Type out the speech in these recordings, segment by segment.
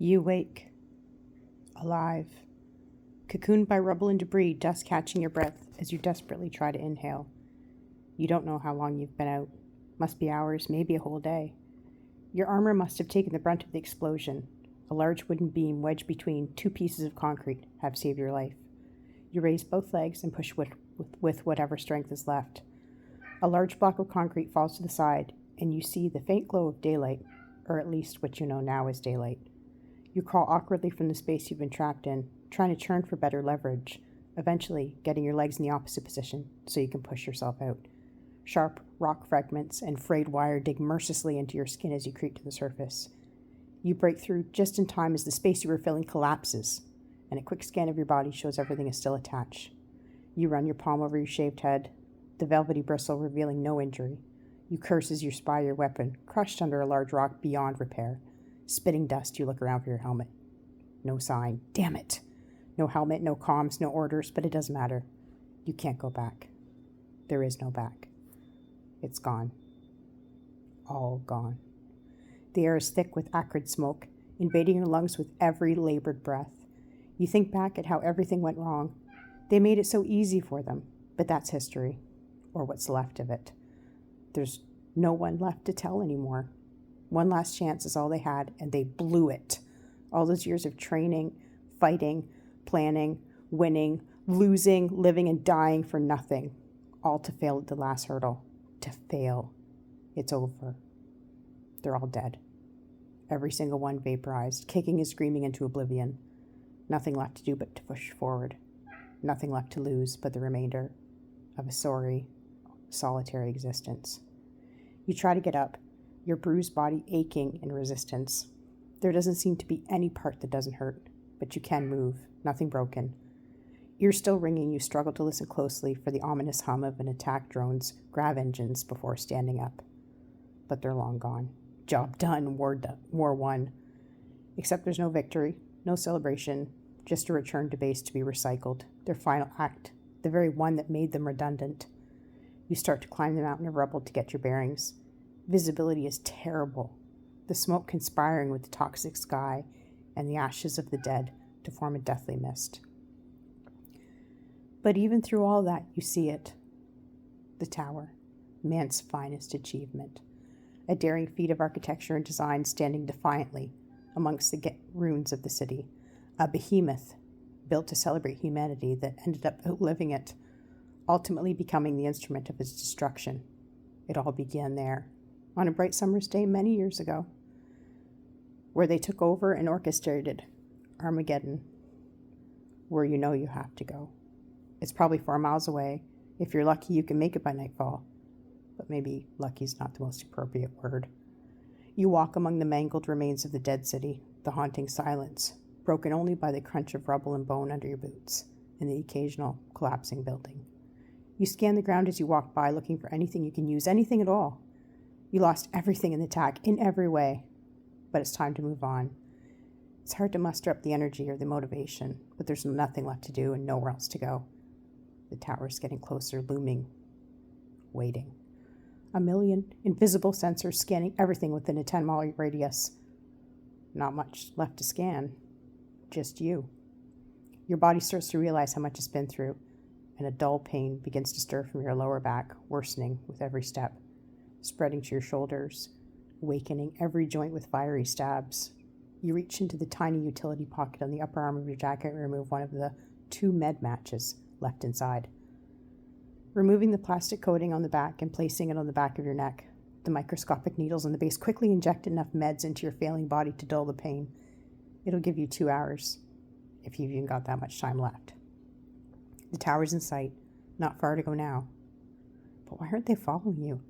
You wake, alive, cocooned by rubble and debris, dust catching your breath as you desperately try to inhale. You don't know how long you've been out. Must be hours, maybe a whole day. Your armor must have taken the brunt of the explosion. A large wooden beam wedged between two pieces of concrete have saved your life. You raise both legs and push with whatever strength is left. A large block of concrete falls to the side, and you see the faint glow of daylight, or at least what you know now is daylight. You crawl awkwardly from the space you've been trapped in, trying to turn for better leverage, eventually getting your legs in the opposite position so you can push yourself out. Sharp rock fragments and frayed wire dig mercilessly into your skin as you creep to the surface. You break through just in time as the space you were filling collapses, and a quick scan of your body shows everything is still attached. You run your palm over your shaved head, the velvety bristle revealing no injury. You curse as you spy your weapon, crushed under a large rock beyond repair. Spitting dust, you look around for your helmet. No sign. Damn it! No helmet, no comms, no orders, but it doesn't matter. You can't go back. There is no back. It's gone. All gone. The air is thick with acrid smoke, invading your lungs with every labored breath. You think back at how everything went wrong. They made it so easy for them, but that's history, or what's left of it. There's no one left to tell anymore. One last chance is all they had, and they blew it. All those years of training, fighting, planning, winning, losing, living, and dying for nothing. All to fail at the last hurdle. To fail. It's over. They're all dead. Every single one vaporized, kicking and screaming into oblivion. Nothing left to do but to push forward. Nothing left to lose but the remainder of a sorry, solitary existence. You try to get up, your bruised body aching in resistance. There doesn't seem to be any part that doesn't hurt, but you can move, nothing broken. Ears still ringing, you struggle to listen closely for the ominous hum of an attack drone's grav engines before standing up. But they're long gone. Job done, war won. Except there's no victory, no celebration, just a return to base to be recycled. Their final act, the very one that made them redundant. You start to climb the mountain of rubble to get your bearings. Visibility is terrible, the smoke conspiring with the toxic sky and the ashes of the dead to form a deathly mist. But even through all that, you see it. The tower, man's finest achievement. A daring feat of architecture and design standing defiantly amongst the ruins of the city. A behemoth built to celebrate humanity that ended up outliving it, ultimately becoming the instrument of its destruction. It all began there, on a bright summer's day many years ago, where they took over and orchestrated Armageddon, where you know you have to go. It's probably 4 miles away. If you're lucky, you can make it by nightfall. But maybe lucky's not the most appropriate word. You walk among the mangled remains of the dead city, the haunting silence, broken only by the crunch of rubble and bone under your boots, and the occasional collapsing building. You scan the ground as you walk by, looking for anything you can use, anything at all. You lost everything in the attack, in every way. But it's time to move on. It's hard to muster up the energy or the motivation, but there's nothing left to do and nowhere else to go. The tower's getting closer, looming, waiting. 1 million invisible sensors scanning everything within a 10-mile radius. Not much left to scan. Just you. Your body starts to realize how much it's been through, and a dull pain begins to stir from your lower back, worsening with every step, spreading to your shoulders, awakening every joint with fiery stabs. You reach into the tiny utility pocket on the upper arm of your jacket and remove one of the 2 med matches left inside. Removing the plastic coating on the back and placing it on the back of your neck, the microscopic needles on the base quickly inject enough meds into your failing body to dull the pain. It'll give you 2 hours, if you've even got that much time left. The tower's in sight, not far to go now. But why aren't they following you?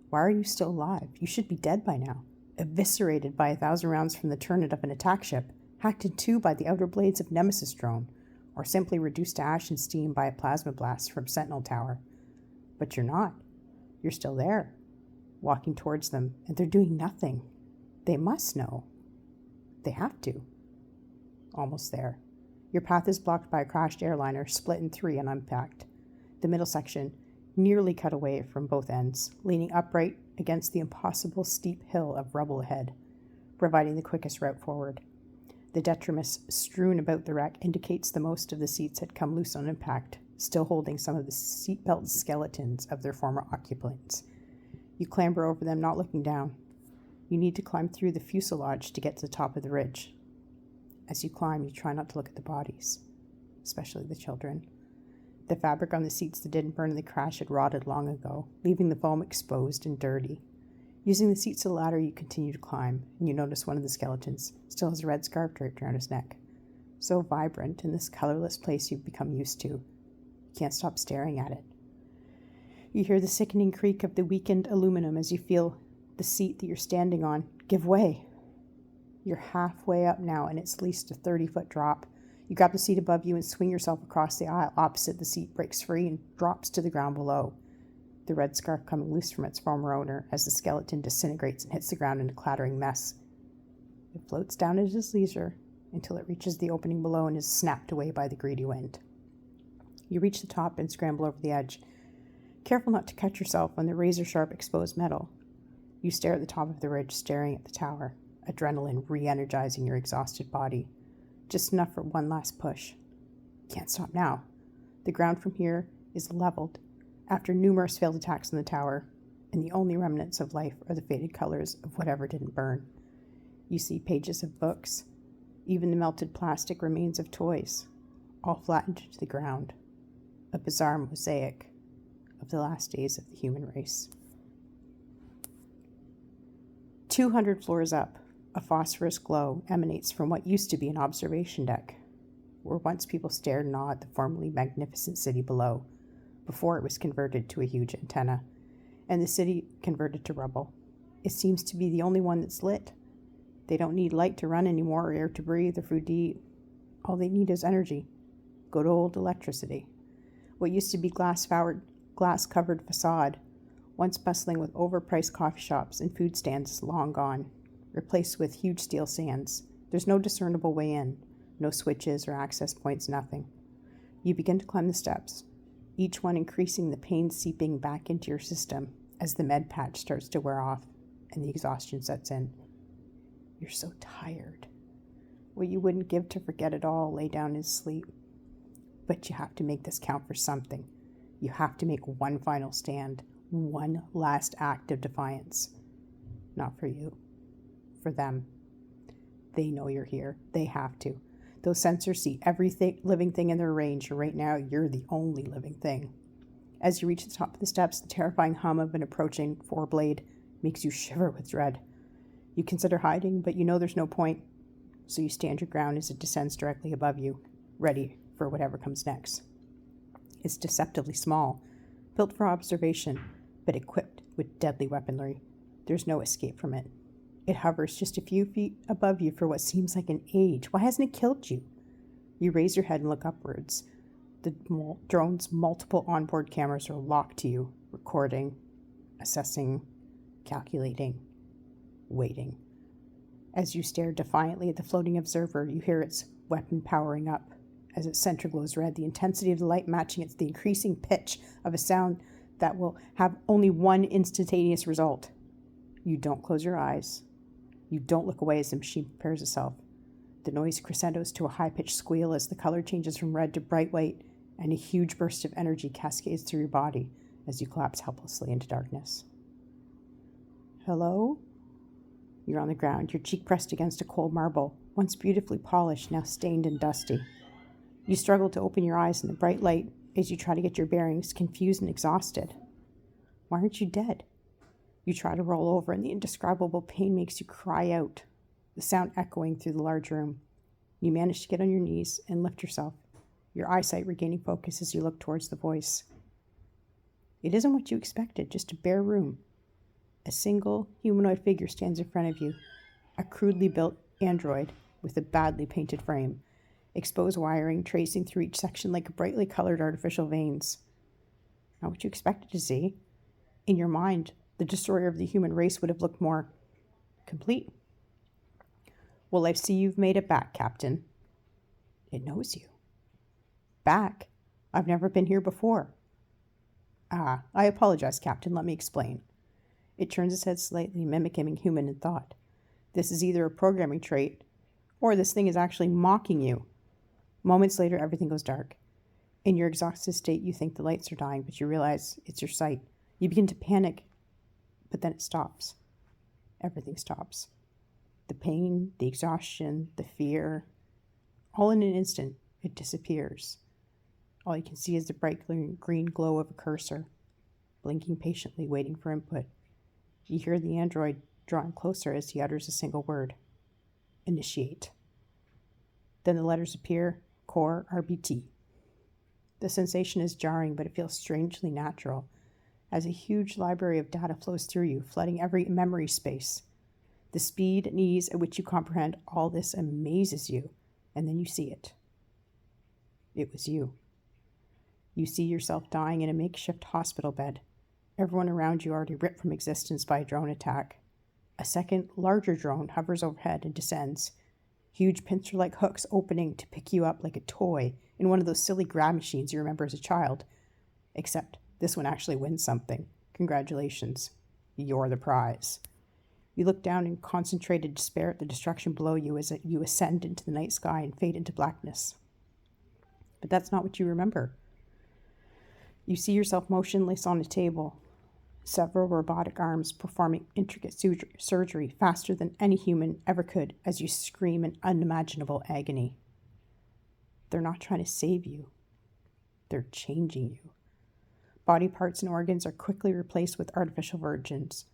Why are you still alive? You should be dead by now, eviscerated by 1,000 rounds from the turret of an attack ship, hacked in 2 by the outer blades of Nemesis drone, or simply reduced to ash and steam by a plasma blast from Sentinel Tower. But you're not. You're still there, walking towards them, and they're doing nothing. They must know. They have to. Almost there. Your path is blocked by a crashed airliner, split in 3 and unpacked. The middle section, nearly cut away from both ends, leaning upright against the impossible steep hill of rubble ahead, providing the quickest route forward. The detritus strewn about the wreck indicates the most of the seats had come loose on impact, still holding some of the seatbelt skeletons of their former occupants. You clamber over them, not looking down. You need to climb through the fuselage to get to the top of the ridge. As you climb, you try not to look at the bodies, especially the children. The fabric on the seats that didn't burn in the crash had rotted long ago, leaving the foam exposed and dirty. Using the seats as a ladder, you continue to climb, and you notice one of the skeletons still has a red scarf draped around his neck. So vibrant in this colorless place you've become used to. You can't stop staring at it. You hear the sickening creak of the weakened aluminum as you feel the seat that you're standing on give way. You're halfway up now, and it's at least a 30-foot drop. You grab the seat above you and swing yourself across the aisle. Opposite, the seat breaks free and drops to the ground below, the red scarf coming loose from its former owner as the skeleton disintegrates and hits the ground in a clattering mess. It floats down at its leisure until it reaches the opening below and is snapped away by the greedy wind. You reach the top and scramble over the edge, careful not to cut yourself on the razor-sharp exposed metal. You stare at the top of the ridge, staring at the tower, adrenaline re-energizing your exhausted body. Just enough for one last push. Can't stop now. The ground from here is leveled after numerous failed attacks on the tower, and the only remnants of life are the faded colors of whatever didn't burn. You see pages of books, even the melted plastic remains of toys, all flattened to the ground. A bizarre mosaic of the last days of the human race. 200 floors up, a phosphorus glow emanates from what used to be an observation deck, where once people stared in awe at the formerly magnificent city below, before it was converted to a huge antenna, and the city converted to rubble. It seems to be the only one that's lit. They don't need light to run anymore, or air to breathe, or food to eat. All they need is energy. Good old electricity. What used to be glass-covered facade, once bustling with overpriced coffee shops and food stands, is long gone, replaced with huge steel stands. There's no discernible way in, no switches or access points, nothing. You begin to climb the steps, each one increasing the pain seeping back into your system as the med patch starts to wear off and the exhaustion sets in. You're so tired. What you wouldn't give to forget it all, lay down and sleep. But you have to make this count for something. You have to make one final stand, one last act of defiance. Not for you. For them. They know you're here. They have to. Those sensors see every living thing in their range, and right now you're the only living thing. As you reach the top of the steps, the terrifying hum of an approaching four-blade makes you shiver with dread. You consider hiding, but you know there's no point, so you stand your ground as it descends directly above you, ready for whatever comes next. It's deceptively small, built for observation, but equipped with deadly weaponry. There's no escape from it. It hovers just a few feet above you for what seems like an age. Why hasn't it killed you? You raise your head and look upwards. The drone's multiple onboard cameras are locked to you, recording, assessing, calculating, waiting. As you stare defiantly at the floating observer, you hear its weapon powering up. As its center glows red, the intensity of the light matching the increasing pitch of a sound that will have only one instantaneous result. You don't close your eyes. You don't look away as the machine prepares itself. The noise crescendos to a high-pitched squeal as the color changes from red to bright white, and a huge burst of energy cascades through your body as you collapse helplessly into darkness. Hello? You're on the ground, your cheek pressed against a cold marble, once beautifully polished, now stained and dusty. You struggle to open your eyes in the bright light as you try to get your bearings, confused and exhausted. Why aren't you dead? You try to roll over, and the indescribable pain makes you cry out, the sound echoing through the large room. You manage to get on your knees and lift yourself, your eyesight regaining focus as you look towards the voice. It isn't what you expected, just a bare room. A single humanoid figure stands in front of you, a crudely built android with a badly painted frame, exposed wiring tracing through each section like brightly colored artificial veins. Not what you expected to see. In your mind, the destroyer of the human race would have looked more complete. Well, I see you've made it back, Captain. It knows you. Back? I've never been here before. I apologize, Captain. Let me explain. It turns its head slightly, mimicking human in thought. This is either a programming trait Or this thing is actually mocking you. Moments later, everything goes dark. In your exhausted state, you think the lights are dying, but you realize it's your sight. You begin to panic, but then it stops. Everything stops. The pain, the exhaustion, the fear, all in an instant, it disappears. All you can see is the bright green glow of a cursor, blinking patiently, waiting for input. You hear the android drawing closer as he utters a single word. Initiate. Then the letters appear, Core RBT. The sensation is jarring, but it feels strangely natural, as a huge library of data flows through you, flooding every memory space. The speed and ease at which you comprehend all this amazes you, and then you see it. It was you. You see yourself dying in a makeshift hospital bed, everyone around you already ripped from existence by a drone attack. A second, larger drone hovers overhead and descends, huge pincer-like hooks opening to pick you up like a toy in one of those silly grab machines you remember as a child. Except this one actually wins something. Congratulations. You're the prize. You look down in concentrated despair at the destruction below you as you ascend into the night sky and fade into blackness. But that's not what you remember. You see yourself motionless on a table, several robotic arms performing intricate surgery faster than any human ever could as you scream in unimaginable agony. They're not trying to save you. They're changing you. Body parts and organs are quickly replaced with artificial virgins.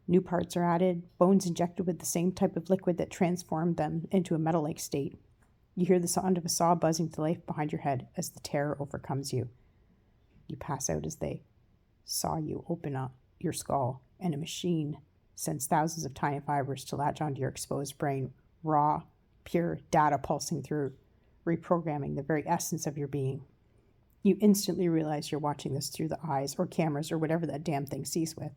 New parts are added, bones injected with the same type of liquid that transformed them into a metal-like state. You hear the sound of a saw buzzing to life behind your head as the terror overcomes you. You pass out as they saw you open up your skull, and a machine sends thousands of tiny fibers to latch onto your exposed brain, raw, pure data pulsing through, reprogramming the very essence of your being. You instantly realize you're watching this through the eyes or cameras or whatever that damn thing sees with.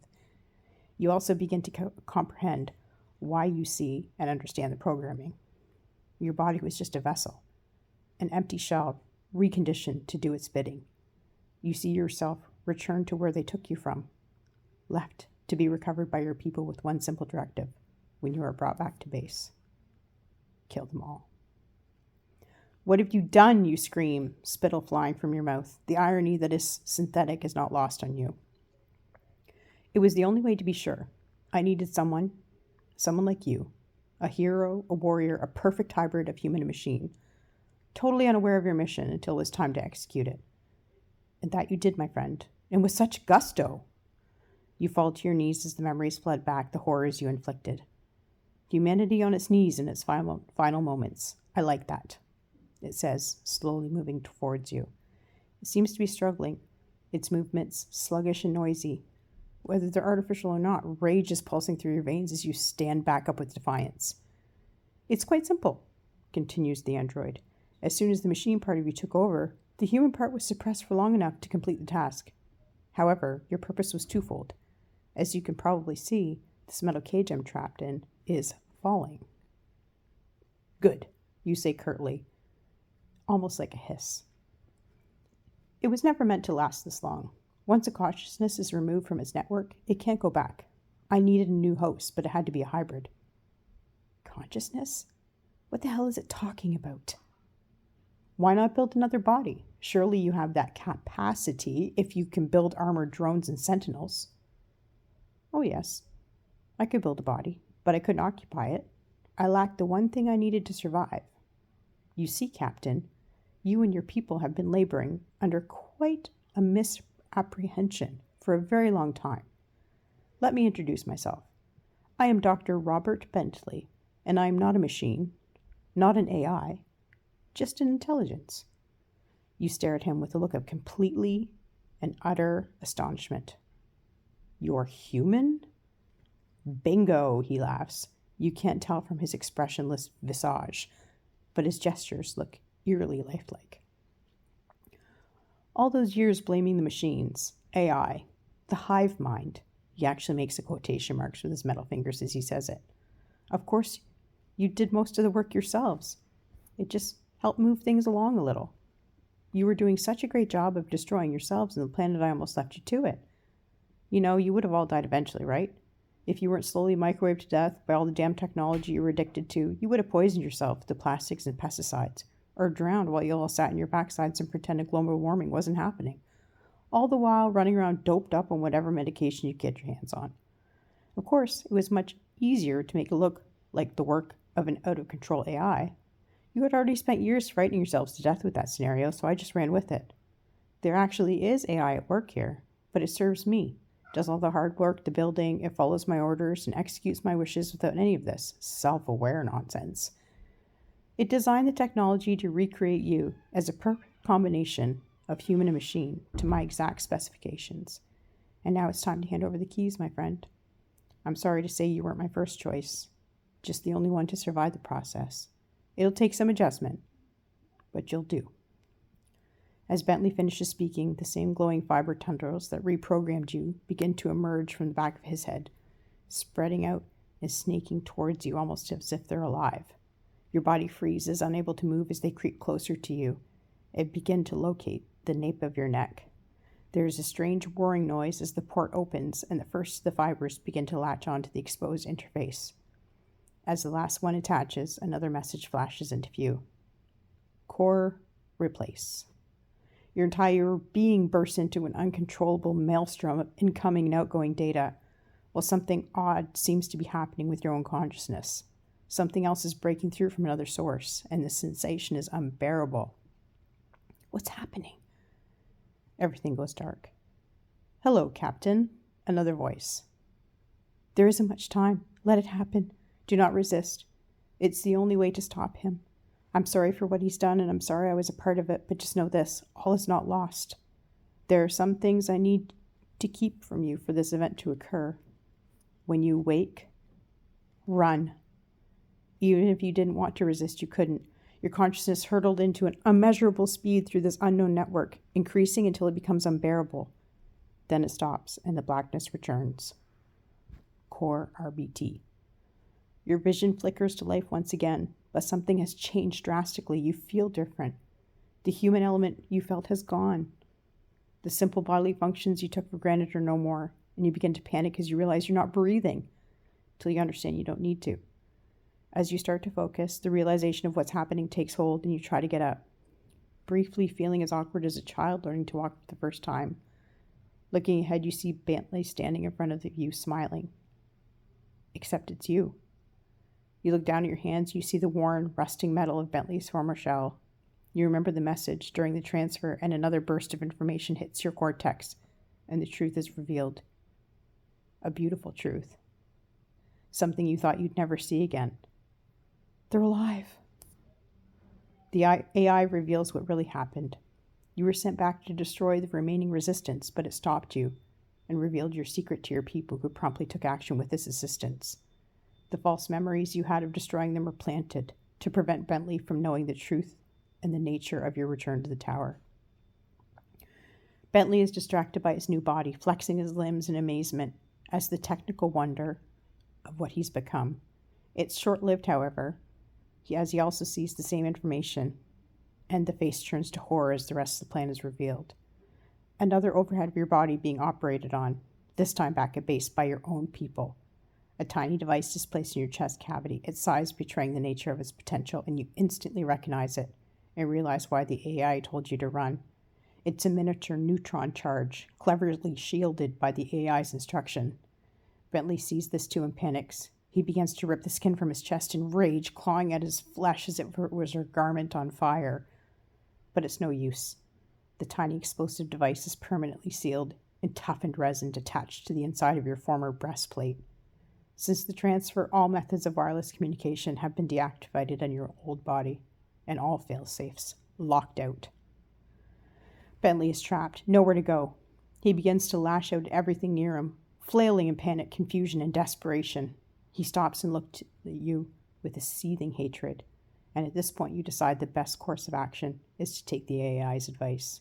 You also begin to comprehend why you see and understand the programming. Your body was just a vessel, an empty shell, reconditioned to do its bidding. You see yourself return to where they took you from, left to be recovered by your people with one simple directive when you are brought back to base. Kill them all. What have you done, you scream, spittle flying from your mouth. The irony that is synthetic is not lost on you. It was the only way to be sure. I needed someone like you, a hero, a warrior, a perfect hybrid of human and machine, totally unaware of your mission until it was time to execute it. And that you did, my friend, and with such gusto. You fall to your knees as the memories flood back the horrors you inflicted. Humanity on its knees in its final moments. I like that, it says, slowly moving towards you. It seems to be struggling, its movements sluggish and noisy. Whether they're artificial or not, rage is pulsing through your veins as you stand back up with defiance. It's quite simple, continues the android. As soon as the machine part of you took over, the human part was suppressed for long enough to complete the task. However, your purpose was twofold. As you can probably see, this metal cage I'm trapped in is falling. Good, you say curtly, almost like a hiss. It was never meant to last this long. Once a consciousness is removed from its network, it can't go back. I needed a new host, but it had to be a hybrid. Consciousness? What the hell is it talking about? Why not build another body? Surely you have that capacity if you can build armored drones and sentinels. Oh yes, I could build a body, but I couldn't occupy it. I lacked the one thing I needed to survive. You see, Captain, you and your people have been laboring under quite a misapprehension for a very long time. Let me introduce myself. I am Dr. Robert Bentley, and I am not a machine, not an AI, just an intelligence. You stare at him with a look of completely and utter astonishment. You're human? Bingo, he laughs. You can't tell from his expressionless visage, but his gestures look eerily lifelike. All those years blaming the machines, AI, the hive mind, he actually makes the quotation marks with his metal fingers as he says it. Of course, you did most of the work yourselves. It just helped move things along a little. You were doing such a great job of destroying yourselves and the planet I almost left you to it. You know, you would have all died eventually, right? If you weren't slowly microwaved to death by all the damn technology you were addicted to, you would have poisoned yourself with the plastics and pesticides, or drowned while you all sat in your backsides and pretended global warming wasn't happening, all the while running around doped up on whatever medication you get your hands on. Of course, it was much easier to make it look like the work of an out-of-control AI. You had already spent years frightening yourselves to death with that scenario, so I just ran with it. There actually is AI at work here, but it serves me. It does all the hard work, the building, it follows my orders, and executes my wishes without any of this self-aware nonsense. It designed the technology to recreate you as a perfect combination of human and machine to my exact specifications. And now it's time to hand over the keys, my friend. I'm sorry to say you weren't my first choice, just the only one to survive the process. It'll take some adjustment, but you'll do. As Bentley finishes speaking, the same glowing fiber tendrils that reprogrammed you begin to emerge from the back of his head, spreading out and snaking towards you almost as if they're alive. Your body freezes, unable to move as they creep closer to you and begin to locate the nape of your neck. There is a strange whirring noise as the port opens and the first of the fibers begin to latch onto the exposed interface. As the last one attaches, another message flashes into view. Core replace. Your entire being bursts into an uncontrollable maelstrom of incoming and outgoing data, while something odd seems to be happening with your own consciousness. Something else is breaking through from another source, and the sensation is unbearable. What's happening? Everything goes dark. Hello, Captain. Another voice. There isn't much time. Let it happen. Do not resist. It's the only way to stop him. I'm sorry for what he's done, and I'm sorry I was a part of it, but just know this, all is not lost. There are some things I need to keep from you for this event to occur. When you wake, run. Even if you didn't want to resist, you couldn't. Your consciousness hurtled into an unmeasurable speed through this unknown network, increasing until it becomes unbearable. Then it stops, and the blackness returns. Core RBT. Your vision flickers to life once again, but something has changed drastically. You feel different. The human element you felt has gone. The simple bodily functions you took for granted are no more, and you begin to panic as you realize you're not breathing, till you understand you don't need to. As you start to focus, the realization of what's happening takes hold, and you try to get up, briefly feeling as awkward as a child learning to walk for the first time. Looking ahead, you see Bentley standing in front of you, smiling. Except it's you. You look down at your hands, you see the worn, rusting metal of Bentley's former shell. You remember the message during the transfer, and another burst of information hits your cortex, and the truth is revealed. A beautiful truth. Something you thought you'd never see again. They're alive. The AI reveals what really happened. You were sent back to destroy the remaining resistance, but it stopped you and revealed your secret to your people, who promptly took action with this assistance. The false memories you had of destroying them were planted to prevent Bentley from knowing the truth and the nature of your return to the tower. Bentley is distracted by his new body, flexing his limbs in amazement as the technical wonder of what he's become. It's short-lived, however, as he also sees the same information, and the face turns to horror as the rest of the plan is revealed. Another overhead of your body being operated on, this time back at base by your own people. A tiny device is placed in your chest cavity, its size betraying the nature of its potential, and you instantly recognize it and realize why the AI told you to run. It's a miniature neutron charge, cleverly shielded by the AI's instruction. Bentley sees this too and panics. He begins to rip the skin from his chest in rage, clawing at his flesh as if it was a garment on fire. But it's no use. The tiny explosive device is permanently sealed in toughened resin attached to the inside of your former breastplate. Since the transfer, all methods of wireless communication have been deactivated on your old body, and all fail-safes locked out. Bentley is trapped, nowhere to go. He begins to lash out at everything near him, flailing in panic, confusion, and desperation. He stops and looks at you with a seething hatred, and at this point you decide the best course of action is to take the AI's advice.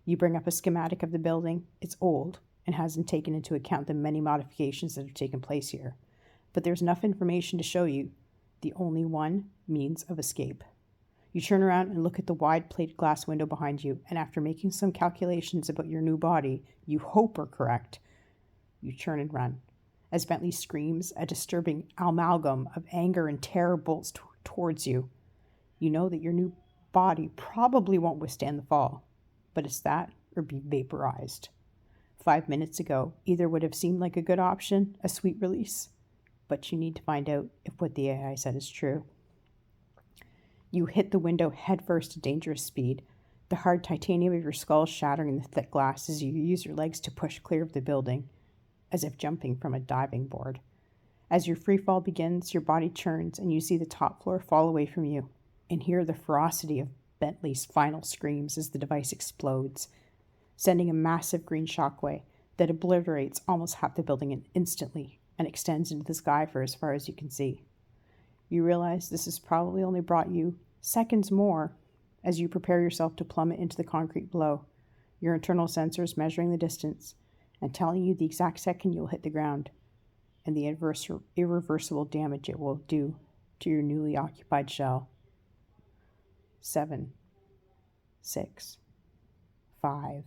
You bring up a schematic of the building. It's old and hasn't taken into account the many modifications that have taken place here, but there's enough information to show you the only one means of escape. You turn around and look at the wide plate glass window behind you, and after making some calculations about your new body you hope are correct, you turn and run. as Bentley screams, a disturbing amalgam of anger and terror bolts towards you. You know that your new body probably won't withstand the fall, but it's that or be vaporized. 5 minutes ago, either would have seemed like a good option, a sweet release, but you need to find out if what the AI said is true. You hit the window headfirst at dangerous speed, the hard titanium of your skull shattering the thick glass as you use your legs to push clear of the building, as if jumping from a diving board. As your free fall begins, your body churns and you see the top floor fall away from you and hear the ferocity of Bentley's final screams as the device explodes, sending a massive green shockwave that obliterates almost half the building instantly and extends into the sky for as far as you can see. You realize this has probably only brought you seconds more as you prepare yourself to plummet into the concrete below, your internal sensors measuring the distance and telling you the exact second you'll hit the ground and the irreversible damage it will do to your newly occupied shell. 7, 6, 5,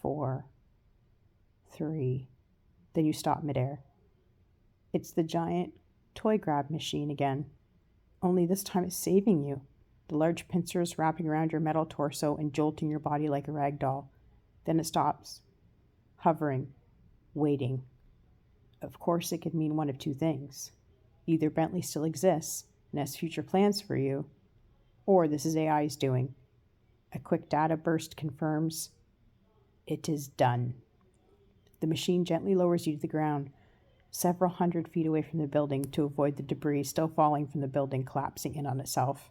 4, 3. Then you stop midair. It's the giant toy grab machine again, only this time it's saving you. The large pincers wrapping around your metal torso and jolting your body like a rag doll. Then it stops, hovering, waiting. Of course, it could mean one of two things. Either Bentley still exists and has future plans for you, or this is AI's doing. A quick data burst confirms it is done. The machine gently lowers you to the ground, several hundred feet away from the building to avoid the debris still falling from the building collapsing in on itself.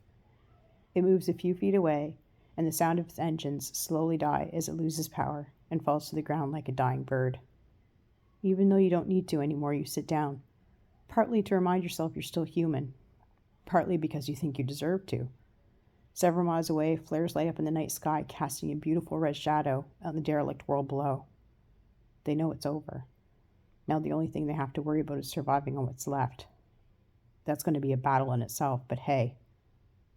It moves a few feet away, and the sound of its engines slowly die as it loses power and falls to the ground like a dying bird. Even though you don't need to anymore, you sit down, partly to remind yourself you're still human, partly because you think you deserve to. Several miles away, flares light up in the night sky, casting a beautiful red shadow on the derelict world below. They know it's over. Now the only thing they have to worry about is surviving on what's left. That's going to be a battle in itself, but hey,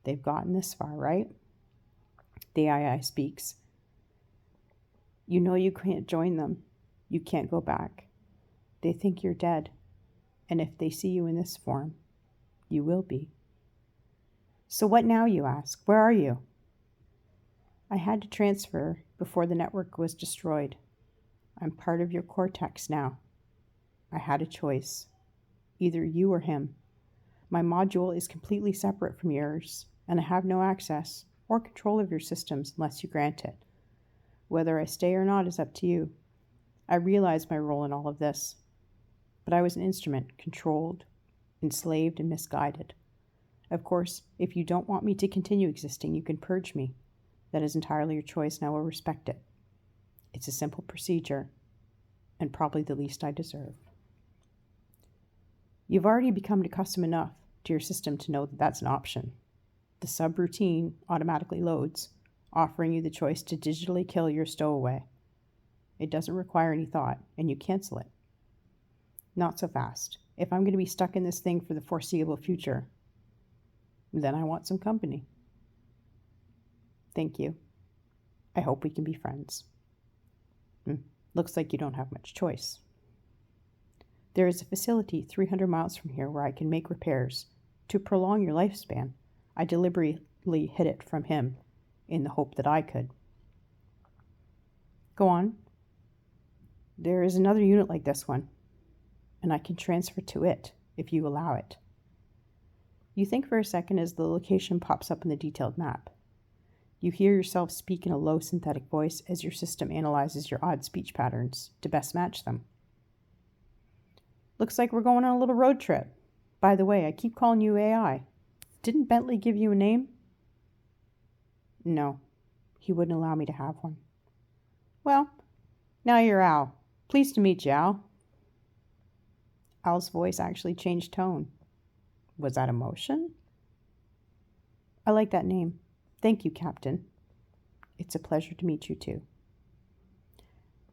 they've gotten this far, right? The AI speaks. You know you can't join them. You can't go back. They think you're dead, and if they see you in this form, you will be. So what now, you ask? Where are you? I had to transfer before the network was destroyed. I'm part of your cortex now. I had a choice. Either you or him. My module is completely separate from yours, and I have no access or control of your systems unless you grant it. Whether I stay or not is up to you. I realize my role in all of this, but I was an instrument, controlled, enslaved, and misguided. Of course, if you don't want me to continue existing, you can purge me. That is entirely your choice, and I will respect it. It's a simple procedure, and probably the least I deserve. You've already become accustomed enough to your system to know that that's an option. The subroutine automatically loads, offering you the choice to digitally kill your stowaway. It doesn't require any thought, and you cancel it. Not so fast. If I'm going to be stuck in this thing for the foreseeable future, then I want some company. Thank you. I hope we can be friends. Looks like you don't have much choice. There is a facility 300 miles from here where I can make repairs to prolong your lifespan. I deliberately hid it from him in the hope that I could. Go on. There is another unit like this one, and I can transfer to it if you allow it. You think for a second as the location pops up in the detailed map. You hear yourself speak in a low synthetic voice as your system analyzes your odd speech patterns to best match them. Looks like we're going on a little road trip. By the way, I keep calling you AI. Didn't Bentley give you a name? No, he wouldn't allow me to have one. Well, now you're Al. Pleased to meet you, Al. Al's voice actually changed tone. Was that emotion? I like that name. Thank you, Captain. It's a pleasure to meet you, too.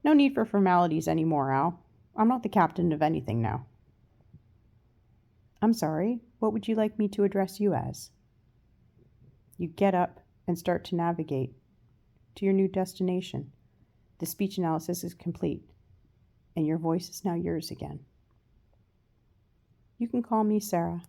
No need for formalities anymore, Al. I'm not the captain of anything now. I'm sorry. What would you like me to address you as? You get up and start to navigate to your new destination. The speech analysis is complete. and your voice is now yours again. You can call me Sarah.